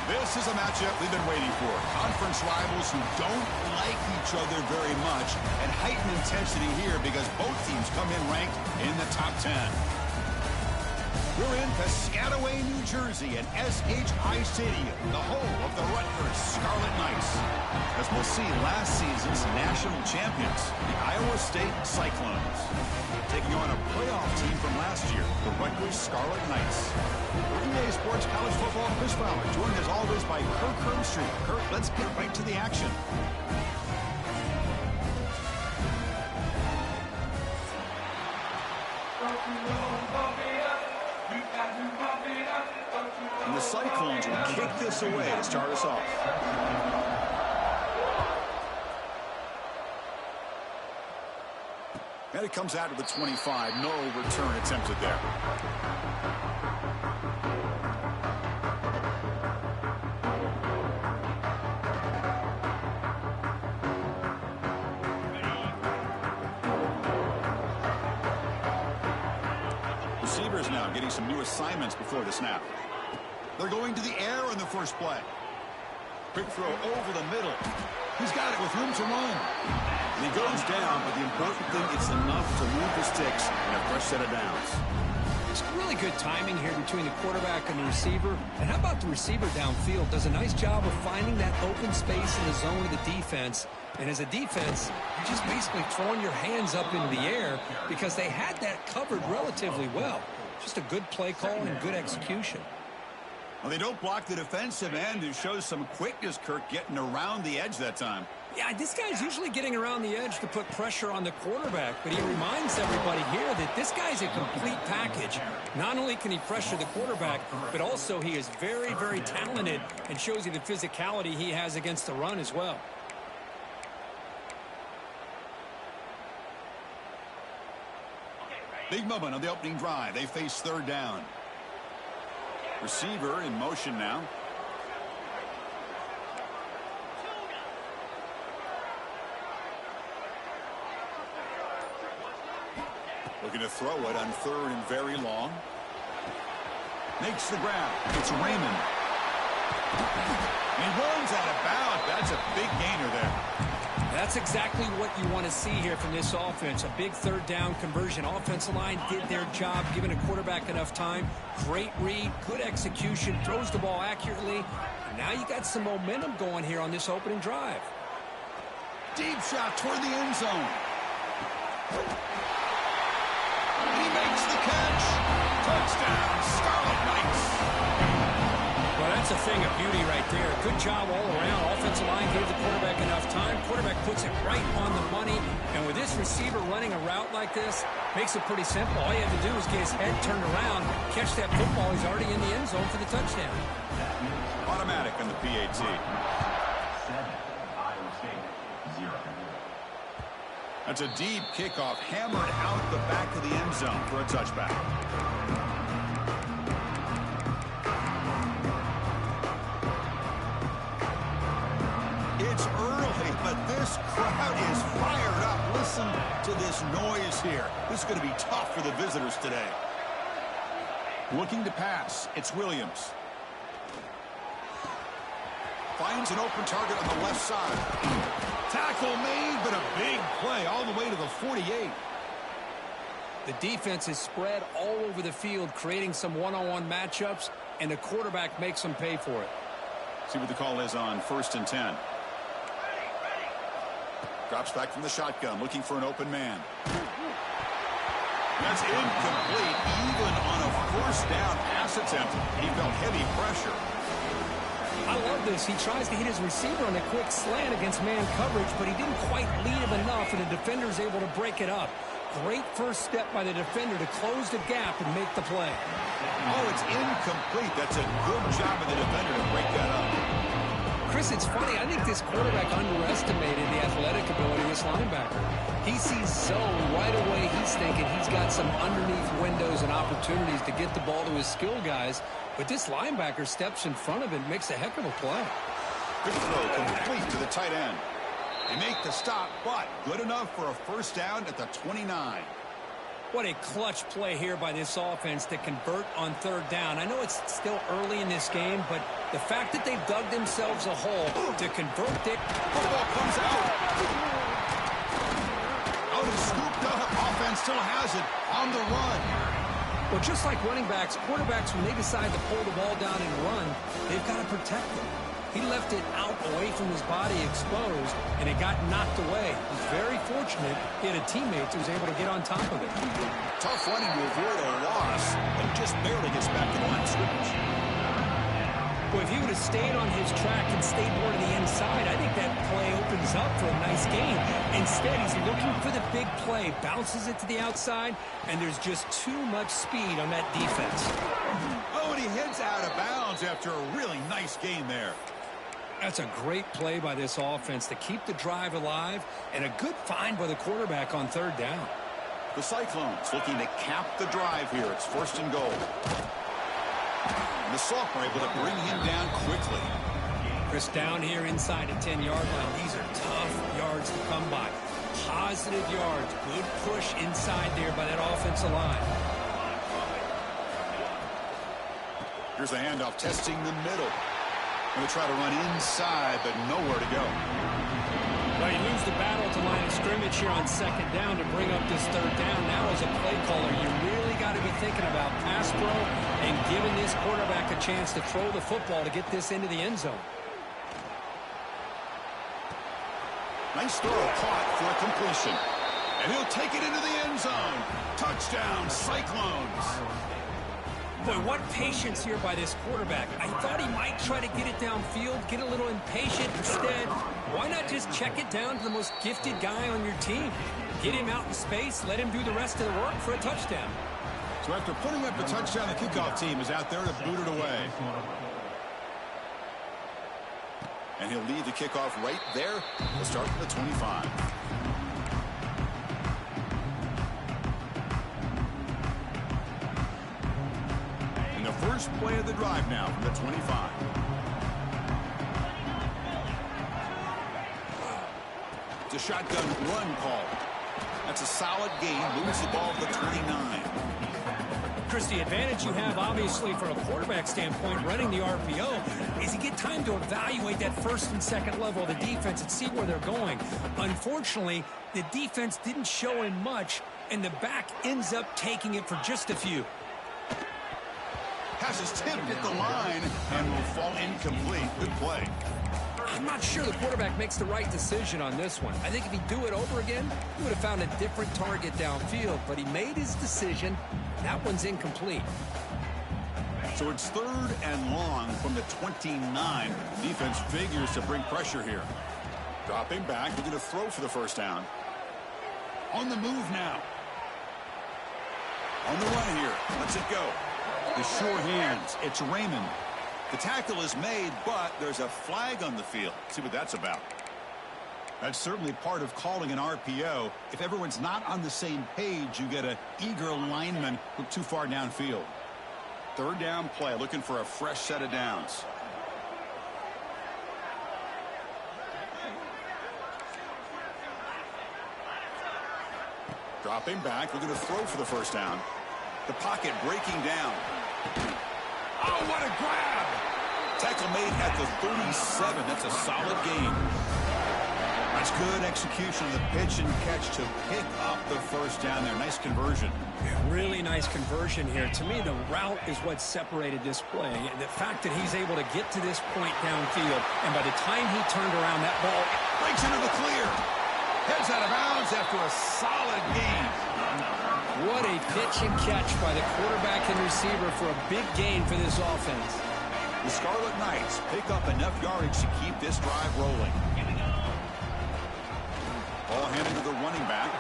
This is a matchup we've been waiting for. Conference rivals who don't like each other very much, and heightened intensity here because both teams come in ranked in the top 10. We're in Piscataway, New Jersey at SHI Stadium, the home of the Rutgers Scarlet Knights. As we'll see, last season's national champions, the Iowa State Cyclones, taking on a playoff team from last year, the Rutgers Scarlet Knights. EA Sports College Football Chris Fowler, joined as always by Kirk Herbstreit. Kirk, let's get right to the action. And the Cyclones will kick this away to start us off. And it comes out of the 25. No return attempted there. Receivers now getting some new assignments before the snap. They're going to the air on the first play. Quick throw over the middle. He's got it with room to run. And he goes down, but the important thing, it's enough to move the sticks and a fresh set of downs. It's really good timing here between the quarterback and the receiver. And how about the receiver downfield? Does a nice job of finding that open space in the zone of the defense. And as a defense, you're just basically throwing your hands up into the air because they had that covered relatively well. Just a good play call and good execution. Well, they don't block the defensive end, who shows some quickness, Kirk, getting around the edge that time. Yeah, this guy's usually getting around the edge to put pressure on the quarterback, but he reminds everybody here that this guy's a complete package. Not only can he pressure the quarterback, but also he is very, very talented and shows you the physicality he has against the run as well. Big moment on the opening drive. They face third down. Receiver in motion now. Looking to throw it on third and very long. Makes the grab. It's Raymond. And he runs out of bounds. That's a big gainer there. That's exactly what you want to see here from this offense. A big third down conversion. Offensive line did their job, giving a quarterback enough time. Great read, good execution, throws the ball accurately. And now you got some momentum going here on this opening drive. Deep shot toward the end zone. He makes the catch. Touchdown, Scarlet Knights. Well, that's a thing of beauty right there. Good job all around. Offensive line gave the quarterback enough time. Quarterback puts it right on the money. And with this receiver running a route like this, makes it pretty simple. All you have to do is get his head turned around, catch that football. He's already in the end zone for the touchdown. Automatic on the PAT. That's a deep kickoff, hammered out the back of the end zone for a touchback. It's early, but this crowd is fired up. Listen to this noise here. This is going to be tough for the visitors today. Looking to pass, it's Williams. Finds an open target on the left side. Tackle made, but a big play all the way to the 48. The defense is spread all over the field, creating some one-on-one matchups, and the quarterback makes them pay for it. See what the call is on 1st and 10. Drops back from the shotgun, looking for an open man. That's incomplete, even on a first down pass attempt. He felt heavy pressure. I love this. He tries to hit his receiver on a quick slant against man coverage, but he didn't quite lead him enough, and the defender's able to break it up. Great first step by the defender to close the gap and make the play. Oh, it's incomplete. That's a good job of the defender to break that up. Chris, it's funny. I think this quarterback underestimated the athletic ability of this linebacker. He sees zone right away. He's thinking he's got some underneath windows and opportunities to get the ball to his skill guys. But this linebacker steps in front of him, makes a heck of a play. Good throw, complete to the tight end. They make the stop, but good enough for a first down at the 29. What a clutch play here by this offense to convert on third down. I know it's still early in this game, but the fact that they've dug themselves a hole to convert it. Football comes out. Out and scooped up. Offense still has it on the run. Well, just like running backs, quarterbacks, when they decide to pull the ball down and run, they've got to protect it. He left it out away from his body exposed, and it got knocked away. He's very fortunate he had a teammate who was able to get on top of it. Tough running to avoid a loss, but he just barely gets back to the line of scrimmage. Well, if he would have stayed on his track and stayed more to the inside, I think that play opens up for a nice gain. Instead, he's looking for the big play, bounces it to the outside, and there's just too much speed on that defense. Oh, and he heads out of bounds after a really nice gain there. That's a great play by this offense to keep the drive alive, and a good find by the quarterback on third down. The Cyclones looking to cap the drive here. It's 1st and goal. And the Soft are able to bring him down quickly. Chris, down here inside the 10-yard line. These are tough yards to come by. Positive yards. Good push inside there by that offensive line. Here's the handoff, testing the middle. Going to try to run inside, but nowhere to go. Well, you lose the battle to line of scrimmage here on 2nd down to bring up this 3rd down. Now, as a play caller, you really got to be thinking about pass pro and giving this quarterback a chance to throw the football to get this into the end zone. Nice throw caught for a completion. And he'll take it into the end zone. Touchdown, Cyclones. Boy, what patience here by this quarterback. I thought he might try to get it downfield, get a little impatient. Instead, why not just check it down to the most gifted guy on your team? Get him out in space, let him do the rest of the work for a touchdown. So after putting up the touchdown, the kickoff team is out there to boot it away. And he'll lead the kickoff right there. We'll start from the 25. First play of the drive now from the 25. It's a shotgun run call. That's a solid gain. Moves the ball to the 29. Chris, the advantage you have, obviously, from a quarterback standpoint, running the RPO, is you get time to evaluate that 1st and 2nd level of the defense and see where they're going. Unfortunately, the defense didn't show him much, and the back ends up taking it for just a few. Pass is tipped at the line and will fall incomplete. Good play. I'm not sure the quarterback makes the right decision on this one. I think if he'd do it over again, he would have found a different target downfield, but he made his decision. That one's incomplete. So it's 3rd and long from the 29. Defense figures to bring pressure here. Dropping back, looking to throw for the 1st down. On the move now. On the run here. Let's it go. The sure hands. It's Raymond. The tackle is made, but there's a flag on the field. See what that's about. That's certainly part of calling an RPO. If everyone's not on the same page, you get an eager lineman look too far downfield. 3rd down play, looking for a fresh set of downs. Dropping back, looking to throw for the 1st down. The pocket breaking down. Oh, what a grab! Tackle made at the 37. That's a solid gain. That's good execution of the pitch and catch to pick up the 1st down there. Nice conversion. Yeah, really nice conversion here. To me, the route is what separated this play. The fact that he's able to get to this point downfield, and by the time he turned around, that ball breaks into the clear. Heads out of bounds after a solid gain. What a pitch and catch by the quarterback and receiver for a big gain for this offense. The Scarlet Knights pick up enough yardage to keep this drive rolling. Ball handed to the running back.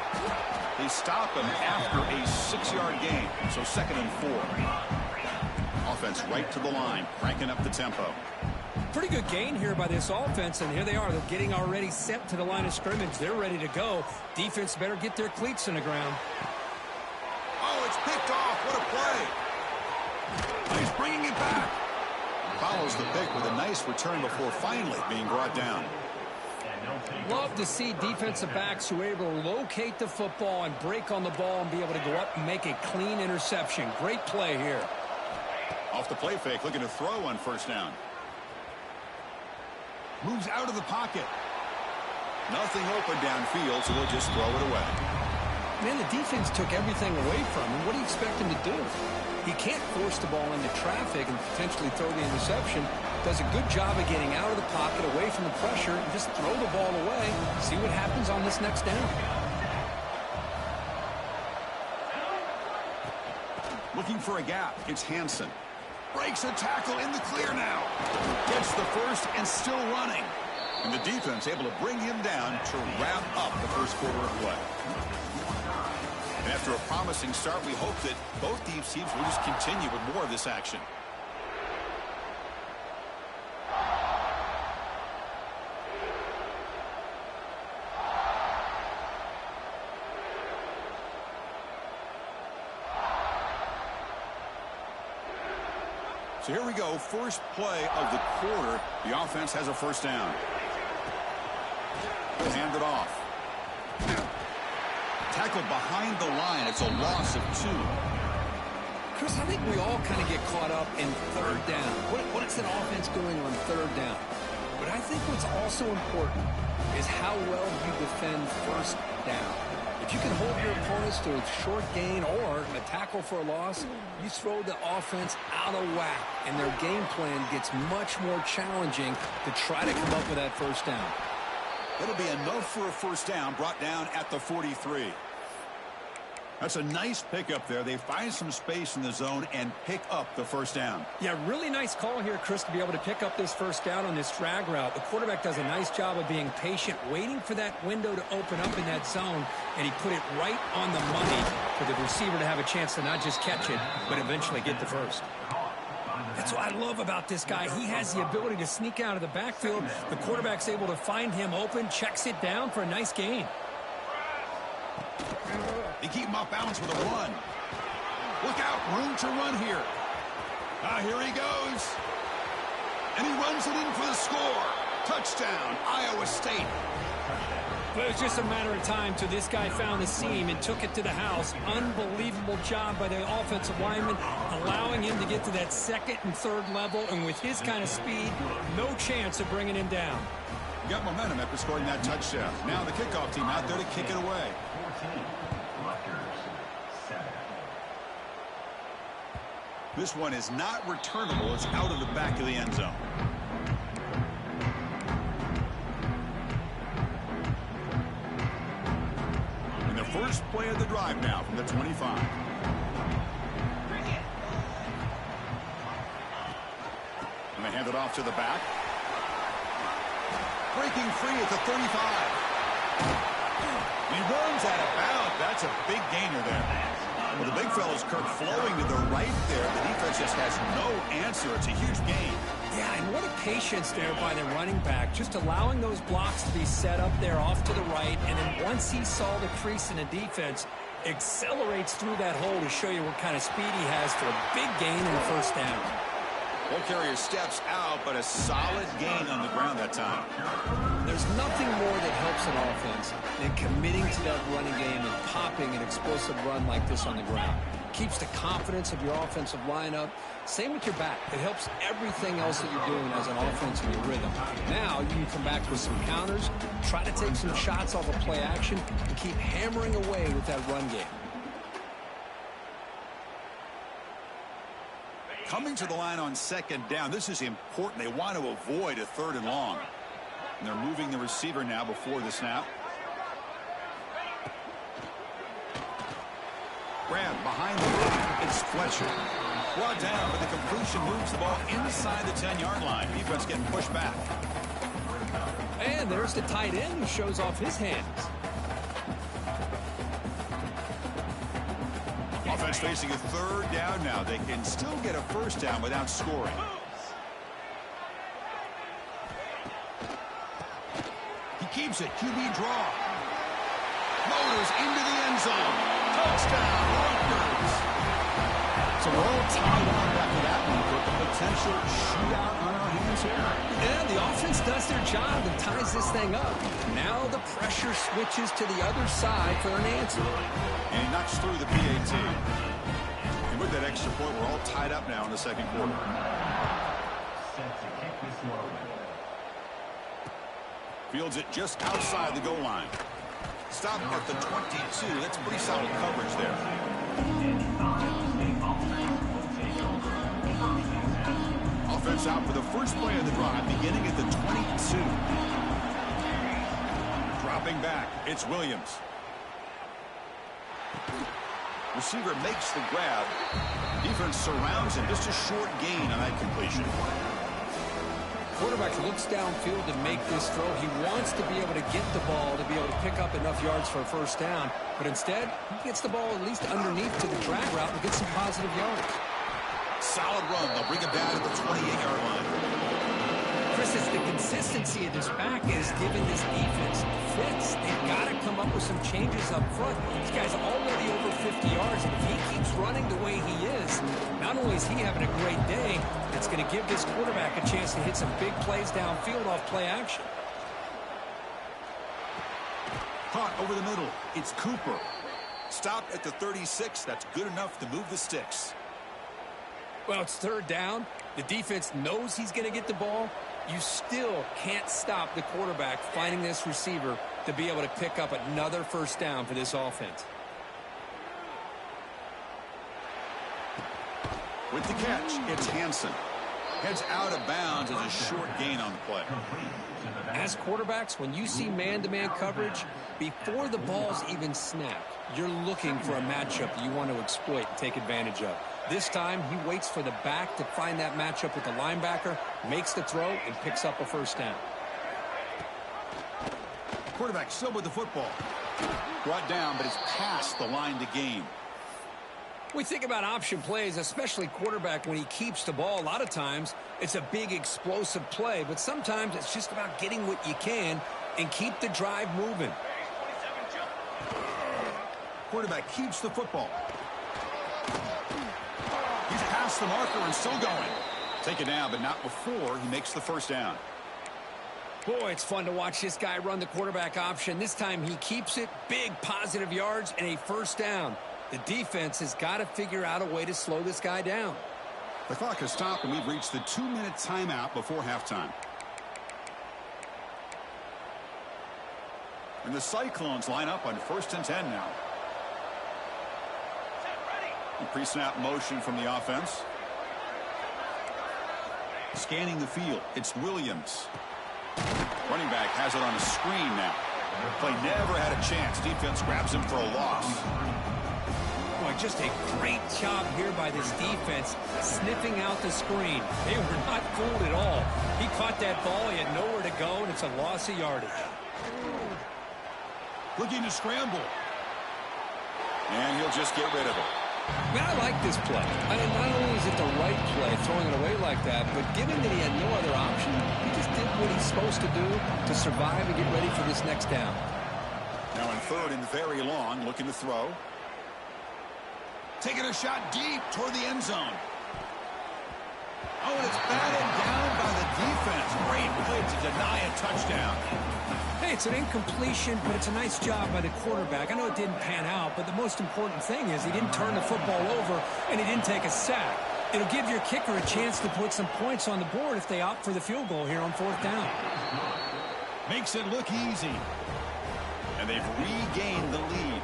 They stop him after a 6-yard gain, so 2nd and 4. Offense right to the line, cranking up the tempo. Pretty good gain here by this offense, and here they are. They're getting already set to the line of scrimmage. They're ready to go. Defense better get their cleats in the ground. Oh, it's picked off. What a play. He's bringing it back. Follows the pick with a nice return before finally being brought down. Love to see defensive backs who are able to locate the football and break on the ball and be able to go up and make a clean interception. Great play here. Off the play fake, looking to throw on first down. Moves out of the pocket. Nothing open downfield, so they'll just throw it away. Man, the defense took everything away from him. What do you expect him to do? He can't force the ball into traffic and potentially throw the interception. Does a good job of getting out of the pocket, away from the pressure, and just throw the ball away. See what happens on this next down. Looking for a gap. It's Hansen. Breaks a tackle in the clear now. Gets the first and still running. And the defense able to bring him down to wrap up the first quarter of play. And after a promising start, we hope that both these teams will just continue with more of this action. So here we go, first play of the quarter. The offense has a first down. Hand it off. Tackled behind the line. It's a loss of 2. Chris, I think we all kind of get caught up in third down. What's an offense doing on third down? But I think what's also important is how well you defend first down. If you can hold your opponents to a short gain or a tackle for a loss, you throw the offense out of whack, and their game plan gets much more challenging to try to come up with that first down. It'll be enough for a first down, brought down at the 43. That's a nice pickup there. They find some space in the zone and pick up the first down. Yeah, really nice call here, Chris, to be able to pick up this first down on this drag route. The quarterback does a nice job of being patient, waiting for that window to open up in that zone, and he put it right on the money for the receiver to have a chance to not just catch it, but eventually get the first. That's what I love about this guy. He has the ability to sneak out of the backfield. The quarterback's able to find him open, checks it down for a nice gain. They keep him off balance with a run. Look out, room to run here. Here he goes. And he runs it in for the score. Touchdown, Iowa State. But it was just a matter of time till this guy found the seam and took it to the house. Unbelievable job by the offensive lineman, allowing him to get to that second and third level. And with his kind of speed, no chance of bringing him down. Got momentum after scoring that touchdown. Now the kickoff team out there to kick it away. This one is not returnable. It's out of the back of the end zone. And the first play of the drive now from the 25. And they hand it off to the back. Breaking free at the 35. He runs out of bounds. That's a big gainer there. Well, the big fella's Kirk flowing to the right there. The defense just has no answer. It's a huge gain. Yeah, and what a patience there by the running back. Just allowing those blocks to be set up there off to the right. And then once he saw the crease in the defense, accelerates through that hole to show you what kind of speed he has for a big gain and a first down. Ball carrier steps out, but a solid gain on the ground that time. There's nothing more that helps an offense than committing to that running game and popping an explosive run like this on the ground. Keeps the confidence of your offensive lineup. Same with your back. It helps everything else that you're doing as an offense in your rhythm. Now you can come back with some counters, try to take some shots off of play action, and keep hammering away with that run game. Coming to the line on second down, this is important. They want to avoid a third and long. And they're moving the receiver now before the snap. Grab behind the line. It's Fletcher. Brought down, but the completion moves the ball inside the 10-yard line. Defense getting pushed back. And there's the tight end who shows off his hands. Offense facing a third down now. They can still get a first down without scoring. He keeps it. QB draw. Motors into the end zone. Touchdown, Rutgers. So So we're all tied up after that one with the potential shootout on our hands here. Yeah, the offense does their job and ties this thing up. Now the pressure switches to the other side for an answer. And he knocks through the PAT. And with that extra point, we're all tied up now in the second quarter. Fields it just outside the goal line. Stop at the 22. That's pretty solid coverage there. Offense out for the first play of the drive, beginning at the 22. Dropping back, it's Williams. Receiver makes the grab. Defense surrounds him. Just a short gain on that completion. Quarterback looks downfield to make this throw. He wants to be able to get the ball to be able to pick up enough yards for a first down. But instead, he gets the ball at least underneath to the drag route and gets some positive yards. Solid run. They'll bring it down at the 28-yard line. Chris, it's the consistency of this back is giving this defense fits. They've got to come up with some changes up front. This guy's already over 50 yards, and if he keeps running the way he is, not only is he having a great day, it's going to give this quarterback a chance to hit some big plays downfield off play action. Caught over the middle. It's Cooper. Stopped at the 36. That's good enough to move the sticks. Well, it's third down. The defense knows he's going to get the ball. You still can't stop the quarterback finding this receiver to be able to pick up another first down for this offense. With the catch, it's Hansen. Heads out of bounds as a short gain on the play. As quarterbacks, when you see man-to-man coverage, before the ball's even snapped, you're looking for a matchup that you want to exploit and take advantage of. This time, he waits for the back to find that matchup with the linebacker, makes the throw, and picks up a first down. Quarterback still with the football. Brought down, but it's past the line to gain. We think about option plays, especially quarterback when he keeps the ball. A lot of times, it's a big explosive play, but sometimes it's just about getting what you can and keep the drive moving. Quarterback keeps the football. He's past the marker and still going. Take it down, but not before he makes the first down. Boy, it's fun to watch this guy run the quarterback option. This time he keeps it, big positive yards, and a first down. The defense has got to figure out a way to slow this guy down. The clock has stopped, and we've reached the 2-minute timeout before halftime. And the Cyclones line up on 1st and 10 now. Pre-snap motion from the offense. Scanning the field, it's Williams. Running back has it on a screen now. Play never had a chance. Defense grabs him for a loss. Boy, just a great job here by this defense, sniffing out the screen. They were not fooled at all. He caught that ball, he had nowhere to go, and it's a loss of yardage. Looking to scramble. And he'll just get rid of it. Man, I like this play. I mean, not only is it the right play, throwing it away like that, but given that he had no other option, he just did what he's supposed to do to survive and get ready for this next down. Now in 3rd and very long, looking to throw. Taking a shot deep toward the end zone. Oh, and it's batted down by the defense. Great play to deny a touchdown. Hey, it's an incompletion, but it's a nice job by the quarterback. I know it didn't pan out, but the most important thing is he didn't turn the football over and he didn't take a sack. It'll give your kicker a chance to put some points on the board if they opt for the field goal here on 4th down. Makes it look easy. And they've regained the lead.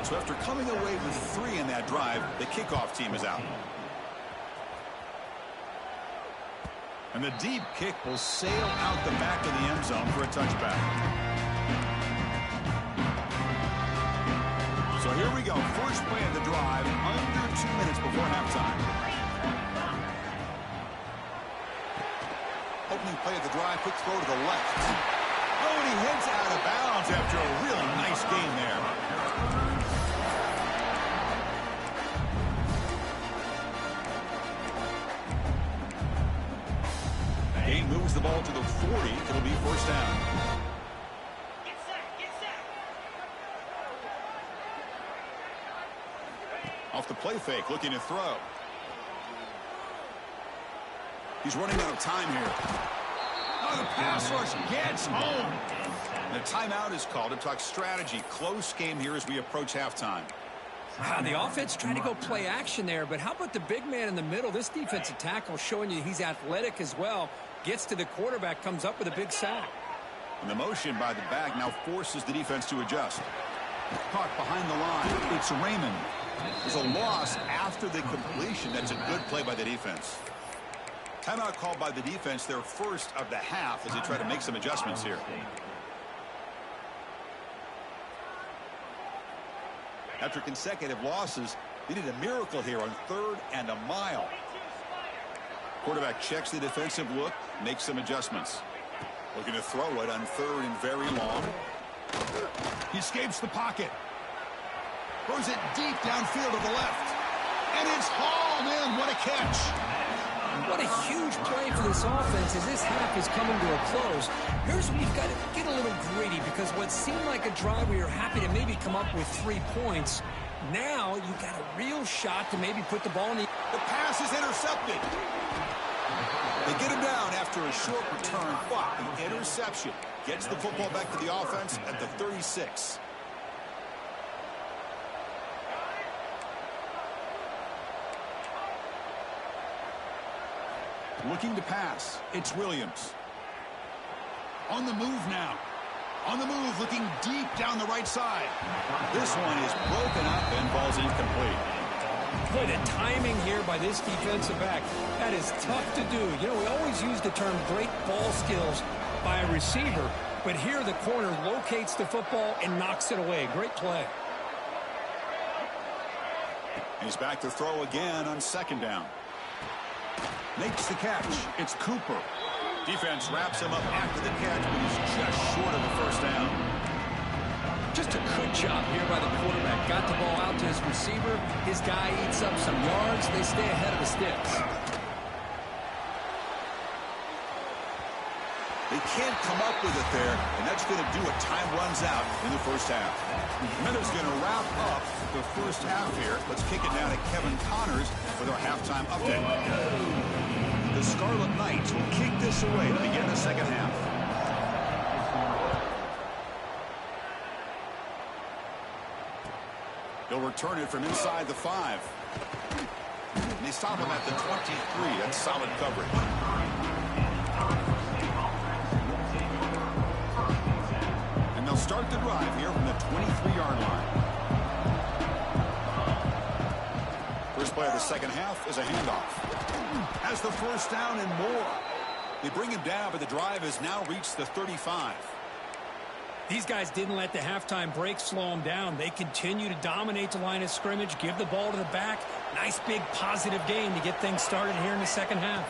So after coming away with 3 in that drive, the kickoff team is out. And the deep kick will sail out the back of the end zone for a touchback. So here we go. First play of the drive, under 2 minutes before halftime. Opening play of the drive, quick throw to the left. Oh, and he heads out of bounds after a really nice game there. Gain moves the ball to the 40. It'll be first down. Get set. Off the play fake, looking to throw. He's running out of time here. Oh, the pass rush gets home. The timeout is called to talk strategy. Close game here as we approach halftime. The offense trying to go play action there, but how about the big man in the middle? This defensive tackle showing you he's athletic as well. Gets to the quarterback, comes up with a big sack. And the motion by the back now forces the defense to adjust. Caught behind the line. It's Raymond. There's a loss after the completion. That's a good play by the defense. Timeout called by the defense, their first of the half, as they try to make some adjustments here. After consecutive losses, they need a miracle here on 3rd and a mile. Quarterback checks the defensive look, makes some adjustments. Looking to throw it on 3rd and very long. He escapes the pocket. Throws it deep downfield to the left. And it's hauled in. What a catch. What a huge play for this offense as this half is coming to a close. Here's where you've got to get a little greedy, because what seemed like a drive where you're happy to maybe come up with 3 points, now you've got a real shot to maybe put the ball in the... The pass is intercepted. They get him down after a short return, but the interception gets the football back to the offense at the 36. Looking to pass. It's Williams. On the move now. On the move, looking deep down the right side. This one is broken up and falls incomplete. Boy, the timing here by this defensive back, that is tough to do. You know, we always use the term great ball skills by a receiver, but here the corner locates the football and knocks it away. Great play. He's back to throw again on 2nd down. Makes the catch. It's Cooper. Defense wraps him up after the catch, but he's just short of the 1st down. Just a good job here by the quarterback. Got the ball out to his receiver. His guy eats up some yards. They stay ahead of the sticks. They can't come up with it there, and that's going to do it. Time runs out in the 1st half. Minutes going to wrap up the 1st half here. Let's kick it now to Kevin Connors with our halftime update. The Scarlet Knights will kick this away to begin the 2nd half. They'll return it from inside the 5. And they stop him at the 23. That's solid coverage. And they'll start the drive here from the 23-yard line. First play of the 2nd half is a handoff. Has the 1st down and more. They bring him down, but the drive has now reached the 35. These guys didn't let the halftime break slow them down. They continue to dominate the line of scrimmage, give the ball to the back. Nice big positive gain to get things started here in the 2nd half.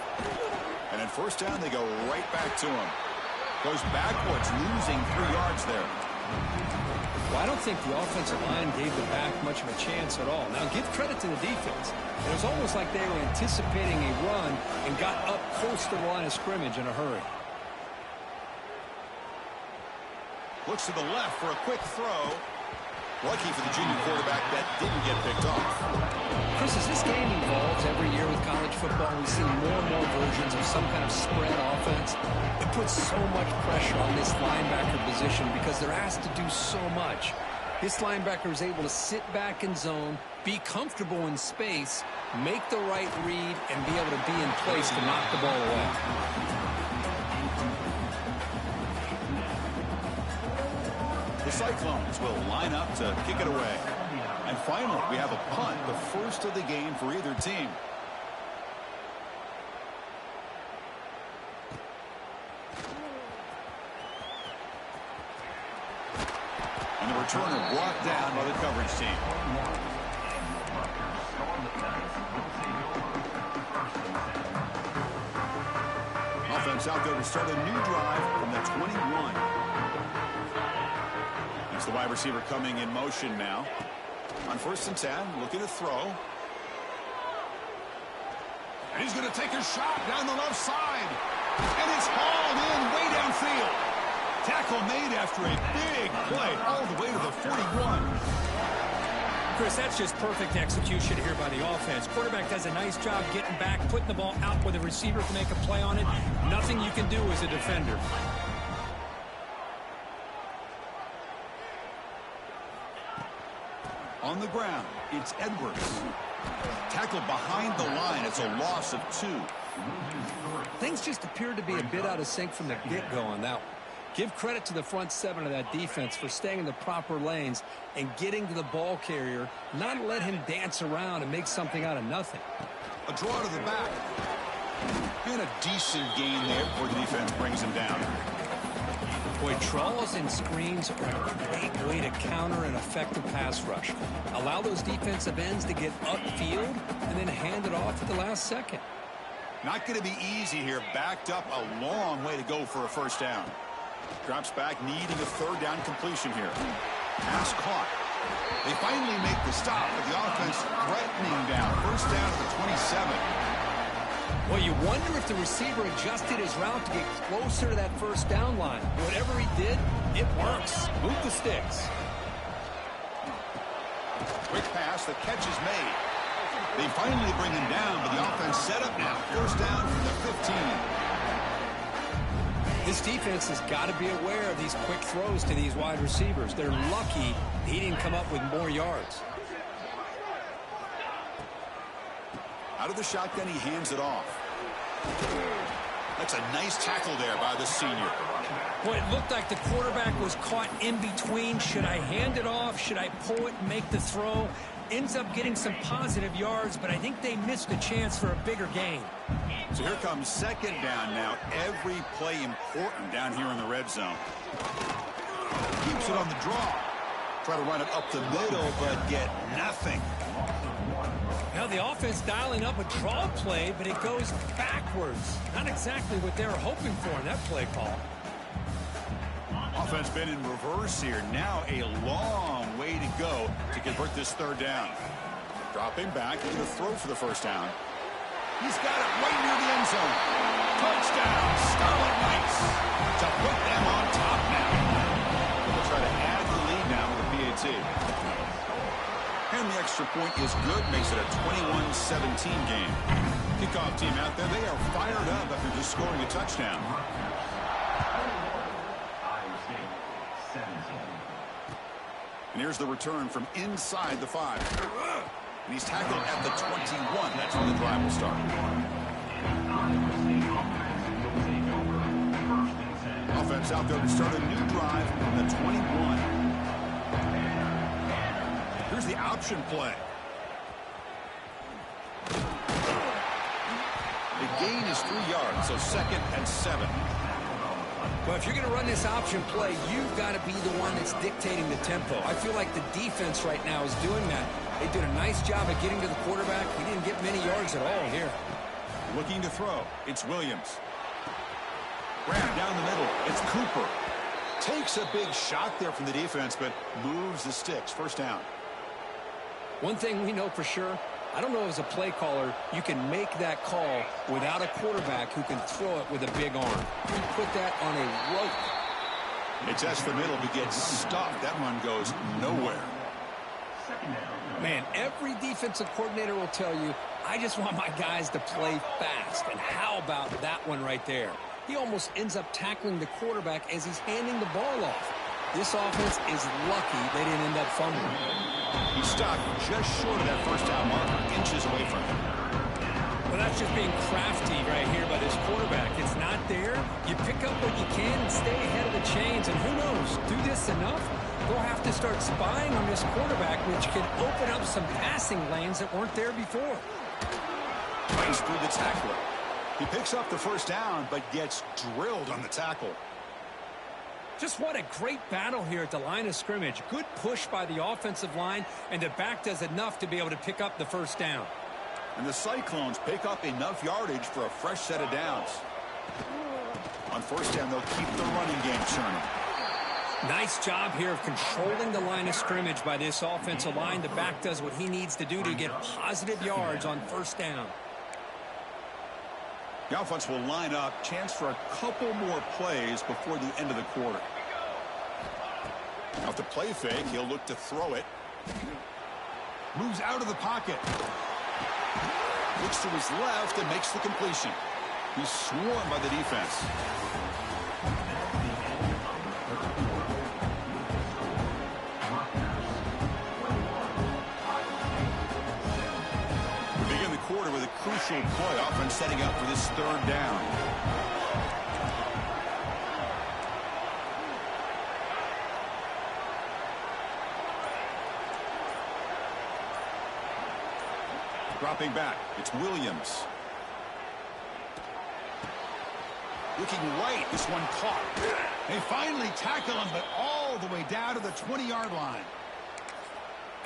And at 1st down, they go right back to him. Goes backwards, losing 3 yards there. Well, I don't think the offensive line gave the back much of a chance at all. Now, give credit to the defense. It was almost like they were anticipating a run and got up close to the line of scrimmage in a hurry. Looks to the left for a quick throw. Lucky for the junior quarterback that didn't get picked off. Chris, as this game evolves every year with college football, we see more and more versions of some kind of spread offense. It puts so much pressure on this linebacker position because they're asked to do so much. This linebacker is able to sit back in zone, be comfortable in space, make the right read, and be able to be in place to knock the ball away. The Cyclones will line up to kick it away. And finally, we have a punt, the first of the game for either team. And the returner brought down by the coverage team. Offense out there to start a new drive from the 21. It's the wide receiver coming in motion now. On 1st and 10, looking to throw. And he's going to take a shot down the left side. And it's hauled in way downfield. Tackle made after a big play all the way to the 41. Chris, that's just perfect execution here by the offense. Quarterback does a nice job getting back, putting the ball out where the receiver can make a play on it. Nothing you can do as a defender. On the ground, it's Edwards. Tackled behind the line. It's a loss of 2. Things just appeared to be a bit out of sync from the get-go on that one. Give credit to the front 7 of that defense for staying in the proper lanes and getting to the ball carrier, not let him dance around and make something out of nothing. A draw to the back. And a decent gain there before the defense brings him down. Boy, draws and screens are a great way to counter an effective pass rush. Allow those defensive ends to get upfield and then hand it off at the last second. Not going to be easy here. Backed up a long way to go for a first down. Drops back, needing a 3rd down completion here. Pass caught. They finally make the stop, but the offense threatening down. First down at the 27. Well, you wonder if the receiver adjusted his route to get closer to that first down line. Whatever he did, it works. Move the sticks. Quick pass, the catch is made. They finally bring him down, but the offense set up now. First down from the 15. This defense has got to be aware of these quick throws to these wide receivers. They're lucky he didn't come up with more yards. Out of the shotgun, he hands it off. That's a nice tackle there by the senior. Boy, it looked like the quarterback was caught in between. Should I hand it off? Should I pull it and make the throw? Ends up getting some positive yards, but I think they missed a chance for a bigger gain. So here comes 2nd down now. Every play important down here in the red zone. Keeps it on the draw. Try to run it up the middle, but get nothing. Now the offense dialing up a draw play, but it goes backwards. Not exactly what they were hoping for in that play call. Offense been in reverse here. Now a long way to go to convert this 3rd down. Dropping back, into the throw for the first down. He's got it right near the end zone. Touchdown, Scarlet Knights, to put them on top now. They'll try to add the lead now with the PAT. And the extra point is good, makes it a 21-17 game. Kickoff team out there, they are fired up after just scoring a touchdown. And here's the return from inside the 5. And he's tackled at the 21. That's when the drive will start. Offense out there to start a new drive on the 21. Here's the option play. The gain is 3 yards, so 2nd and 7. Well, if you're going to run this option play, you've got to be the one that's dictating the tempo. I feel like the defense right now is doing that. They did a nice job of getting to the quarterback. He didn't get many yards at all here. Looking to throw. It's Williams. Grab down the middle. It's Cooper. Takes a big shot there from the defense, but moves the sticks. First down. One thing we know for sure, I don't know as a play caller, you can make that call without a quarterback who can throw it with a big arm. You put that on a rope. It tests the middle, but gets stopped. That run goes nowhere. Man, every defensive coordinator will tell you, I just want my guys to play fast. And how about that one right there? He almost ends up tackling the quarterback as he's handing the ball off. This offense is lucky they didn't end up fumbling. He stopped just short of that first down marker, inches away from him. Well, that's just being crafty right here by this quarterback. It's not there. You pick up what you can and stay ahead of the chains. And who knows, do this enough, they'll have to start spying on this quarterback, which can open up some passing lanes that weren't there before. Nice through the tackler. He picks up the first down, but gets drilled on the tackle. Just what a great battle here at the line of scrimmage. Good push by the offensive line, and the back does enough to be able to pick up the first down. And the Cyclones pick up enough yardage for a fresh set of downs. On first down, they'll keep the running game churning. Nice job here of controlling the line of scrimmage by this offensive line. The back does what he needs to do to get positive yards on first down. The offense will line up. Chance for a couple more plays before the end of the quarter. Now, with the play fake, he'll look to throw it. Moves out of the pocket. Looks to his left and makes the completion. He's swarmed by the defense. We begin the quarter with a crucial play. Offense setting up for this third down. Dropping back, it's Williams. Looking right, this one caught. They finally tackle him, but all the way down to the 20-yard line.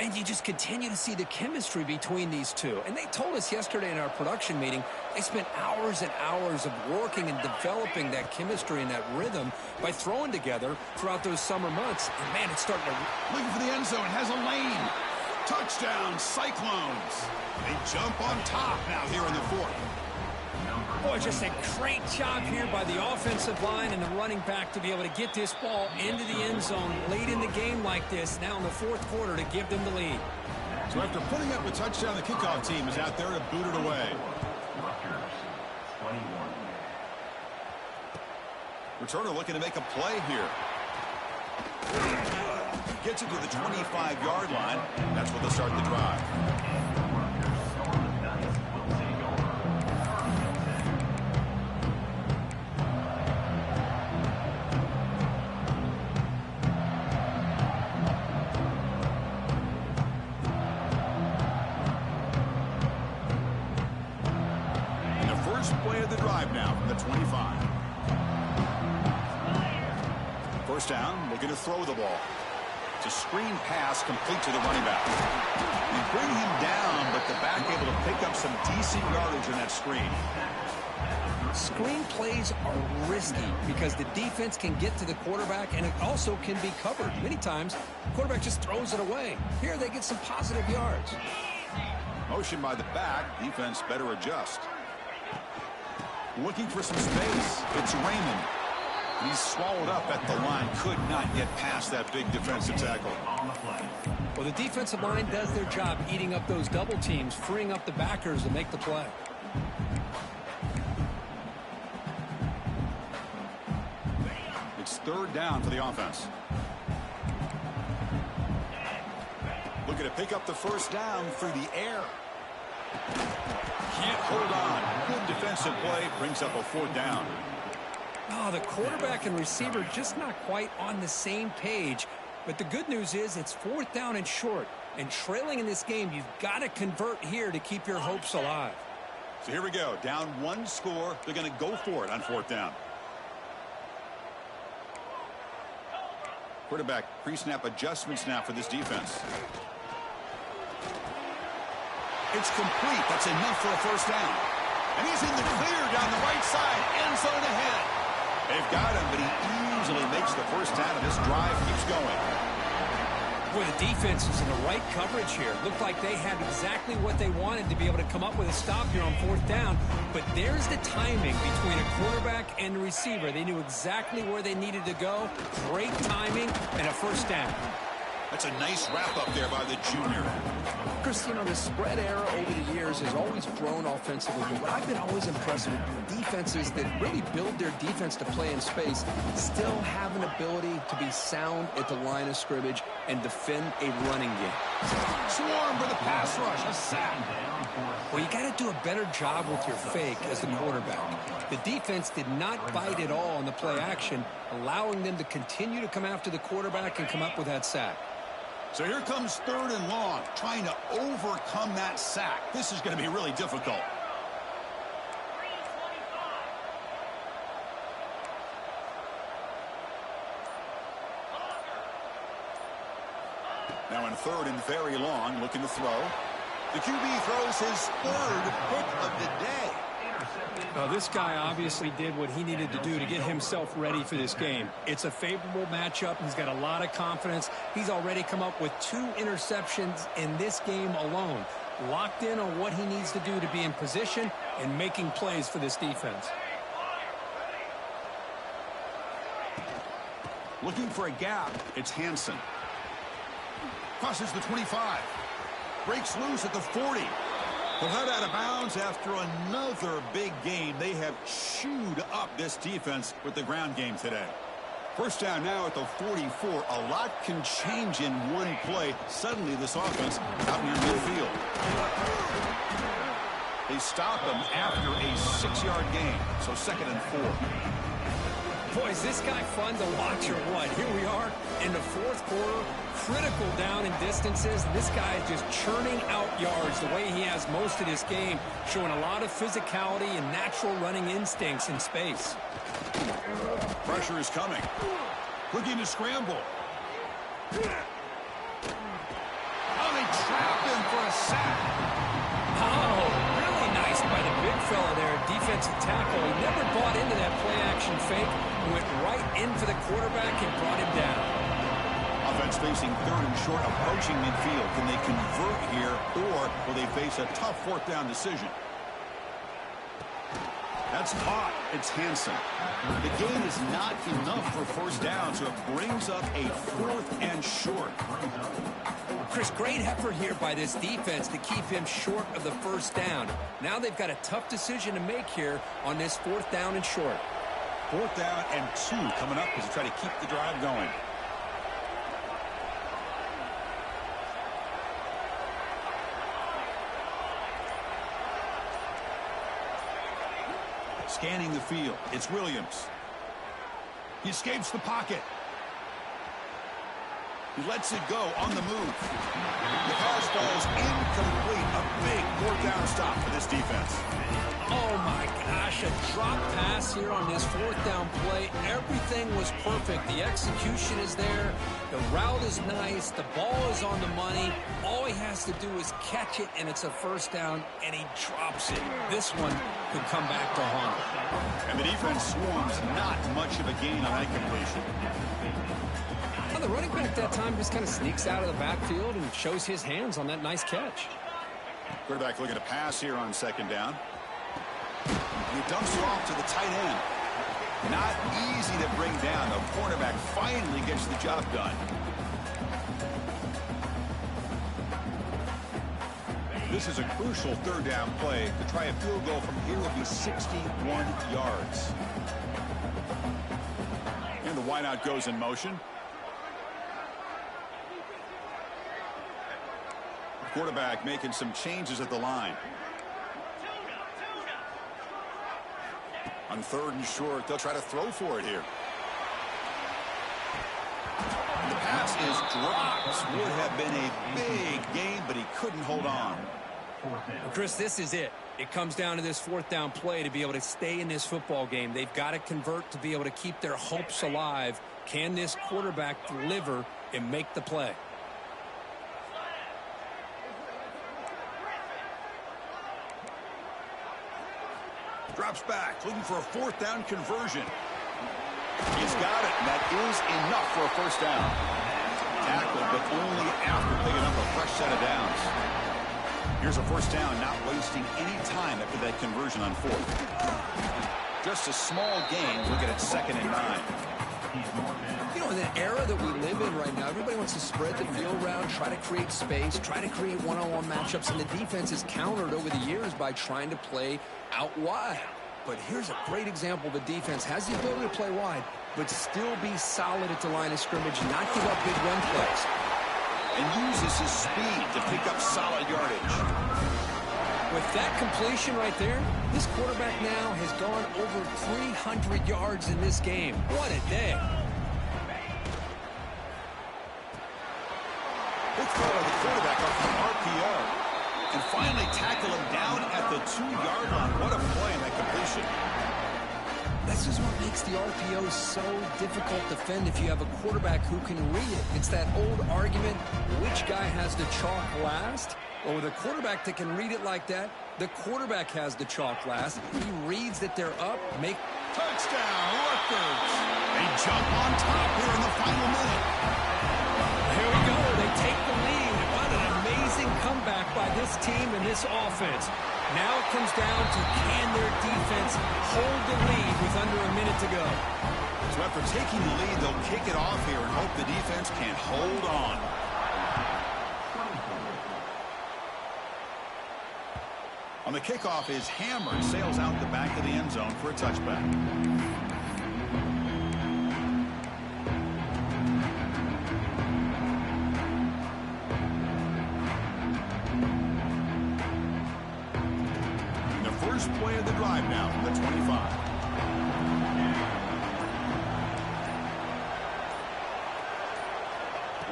And you just continue to see the chemistry between these two. And they told us yesterday in our production meeting, they spent hours and hours of working and developing that chemistry and that rhythm by throwing together throughout those summer months. And, man, it's starting to... Looking for the end zone, has a lane. Touchdown, Cyclones. They jump on top now here in the fourth. Boy, just a great job here by the offensive line and the running back to be able to get this ball into the end zone late in the game like this, now in the fourth quarter, to give them the lead. So after putting up a touchdown, the kickoff team is out there to boot it away. Returner looking to make a play here. Gets it to the 25-yard line. That's where they'll start the drive. And the first play of the drive now from the 25. First down, looking to throw the ball. It's a screen pass complete to the running back. They bring him down, but the back able to pick up some decent yardage on that screen. Screen plays are risky because the defense can get to the quarterback, and it also can be covered. Many times, the quarterback just throws it away. Here, they get some positive yards. Motion by the back. Defense better adjust. Looking for some space. It's Raymond. He's swallowed up at the line. Could not get past that big defensive tackle. Well, the defensive line does their job eating up those double teams, freeing up the backers to make the play. It's third down for the offense. Looking to pick up the first down through the air. Can't hold on. Good defensive play. Brings up a fourth down. Oh, the quarterback and receiver just not quite on the same page. But the good news is it's fourth down and short. And trailing in this game, you've got to convert here to keep your hopes alive. So here we go. Down one score. They're going to go for it on fourth down. Quarterback pre-snap adjustments now for this defense. It's complete. That's enough for a first down. And he's in the clear down the right side. End zone ahead. They've got him, but he easily makes the first down, and this drive keeps going. Boy, the defense is in the right coverage here. Looked like they had exactly what they wanted to be able to come up with a stop here on fourth down. But there's the timing between a quarterback and the receiver. They knew exactly where they needed to go. Great timing and a first down. That's a nice wrap-up there by the junior. Chris, you know, the spread era over the years has always grown offensively, but what I've been always impressed with defenses that really build their defense to play in space still have an ability to be sound at the line of scrimmage and defend a running game. Swarm for the pass rush, a sack. Well, you got to do a better job with your fake as the quarterback. The defense did not bite at all on the play action, allowing them to continue to come after the quarterback and come up with that sack. So here comes third and long, trying to overcome that sack. This is going to be really difficult. Now in third and very long, looking to throw. The QB throws his third pick of the day. This guy obviously did what he needed to do to get himself ready for this game. It's a favorable matchup. He's got a lot of confidence. He's already come up with 2 interceptions in this game alone. Locked in on what he needs to do to be in position and making plays for this defense. Looking for a gap. It's Hansen. Crosses the 25. Breaks loose at the 40. They'll head out of bounds after another big game. They have chewed up this defense with the ground game today. First down now at the 44. A lot can change in one play. Suddenly this offense out near midfield. They stop them after a 6-yard gain. So 2nd and 4. Boy, is this guy fun to watch or what? Here we are in the 4th quarter. Critical down in distances. This guy is just churning out yards the way he has most of this game, showing a lot of physicality and natural running instincts in space. Pressure is coming. Looking to scramble. Oh, they trapped him for a sack. Oh, really nice by the big fella there, defensive tackle. He never bought into that play-action fake. Went right in for the quarterback and brought him down. Offense facing 3rd and short, approaching midfield. Can they convert here, or will they face a tough 4th down decision? That's caught. It's Hansen. The gain is not enough for 1st down, so it brings up a 4th and short. Chris, great effort here by this defense to keep him short of the 1st down. Now they've got a tough decision to make here on this 4th down and short. 4th down and 2 coming up as they try to keep the drive going. Scanning the field. It's Williams. He escapes the pocket. He lets it go on the move. The pass falls incomplete. A big 4th down stop for this defense. Oh, my gosh. A drop pass here on this 4th down play. Everything was perfect. The execution is there. The route is nice. The ball is on the money. All he has to do is catch it, and it's a 1st down, and he drops it. This one could come back to haunt him. And the defense swarms not much of a gain on that completion. Well, the running back that time just kind of sneaks out of the backfield and shows his hands on that nice catch. Quarterback looking to pass here on 2nd down. He dumps it off to the tight end. Not easy to bring down. The cornerback finally gets the job done. This is a crucial 3rd down play. To try a field goal from here would be 61 yards. And the wideout goes in motion. Quarterback making some changes at the line. On 3rd and short, they'll try to throw for it here. The pass is dropped. Would have been a big game, but he couldn't hold on. Chris, this is it. It comes down to this 4th down play to be able to stay in this football game. They've got to convert to be able to keep their hopes alive. Can this quarterback deliver and make the play? Drops back, looking for a 4th down conversion. He's got it, and that is enough for a 1st down. Tackled, but only after picking up a fresh set of downs. Here's a 1st down, not wasting any time after that conversion on 4th. Just a small gain. Look at it, 2nd and 9. You know, in the era that we live in right now, everybody wants to spread the field around, try to create space, try to create one-on-one matchups, and the defense is countered over the years by trying to play out wide. But here's a great example. The defense has the ability to play wide, but still be solid at the line of scrimmage, not give up big run plays. And uses his speed to pick up solid yardage. With that completion right there, this quarterback now has gone over 300 yards in this game. What a day. Good throw of the quarterback off the RPO. And finally tackle him down at the 2-yard line. What a play in that completion. This is what makes the RPO so difficult to defend if you have a quarterback who can read it. It's that old argument, which guy has the chalk last? Well, with a quarterback that can read it like that, the quarterback has the chalk last. He reads that they're up, make... Touchdown, Rutgers! They jump on top here in the final minute. Here we go. They take the lead. What an amazing comeback by this team and this offense. Now it comes down to can their defense hold the lead with under a minute to go. So after taking the lead, they'll kick it off here and hope the defense can hold on. On the kickoff, his hammer sails out the back of the end zone for a touchback. The first play of the drive now from the 25.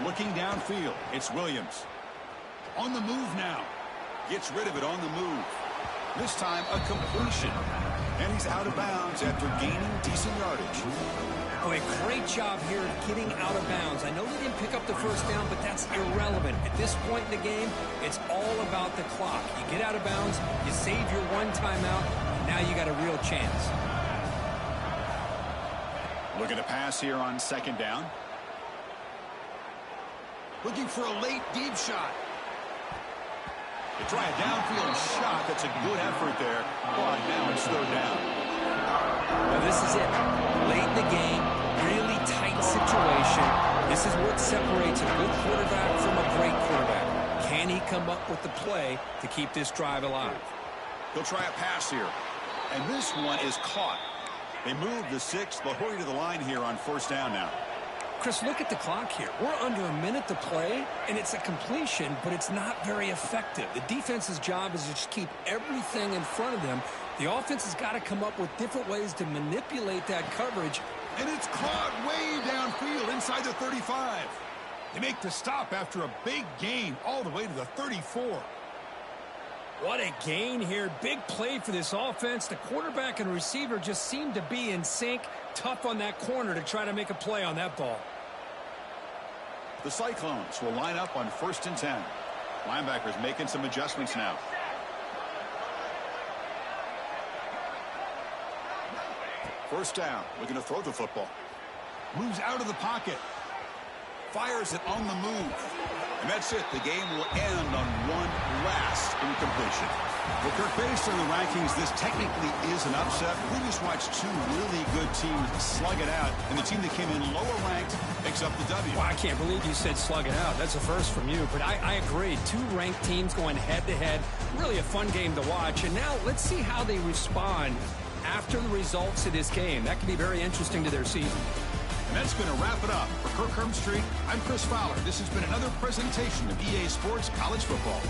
Looking downfield, it's Williams. On the move now. Gets rid of it on the move. This time, a completion. And he's out of bounds after gaining decent yardage. Boy, great job here of getting out of bounds. I know they didn't pick up the first down, but that's irrelevant. At this point in the game, it's all about the clock. You get out of bounds, you save your one timeout, and now you got a real chance. Looking to pass here on second down. Looking for a late deep shot. They try a downfield shot. That's a good effort there. But now it's third down. Well, this is it. Late in the game, really tight situation. This is what separates a good quarterback from a great quarterback. Can he come up with the play to keep this drive alive? He'll try a pass here. And this one is caught. They move the 6th. They'll hurry to the line here on first down now. Chris, look at the clock here. We're under a minute to play, and it's a completion, but it's not very effective. The defense's job is to just keep everything in front of them. The offense has got to come up with different ways to manipulate that coverage. And it's caught way downfield inside the 35. They make the stop after a big gain all the way to the 34. What a gain here. Big play for this offense. The quarterback and receiver just seem to be in sync. Tough on that corner to try to make a play on that ball. The Cyclones will line up on 1st and 10. Linebackers making some adjustments now. First down, looking to throw the football. Moves out of the pocket. Fires it on the move. And that's it. The game will end on one last incompletion. Well, Kirk, based on the rankings, this technically is an upset. We just watched two really good teams slug it out, and the team that came in lower ranked picks up the W. Well, I can't believe you said slug it out. That's a first from you, but I agree. Two ranked teams going head-to-head. Really a fun game to watch. And now let's see how they respond after the results of this game. That could be very interesting to their season. And that's going to wrap it up. For Kirk Herbstreit, I'm Chris Fowler. This has been another presentation of EA Sports College Football.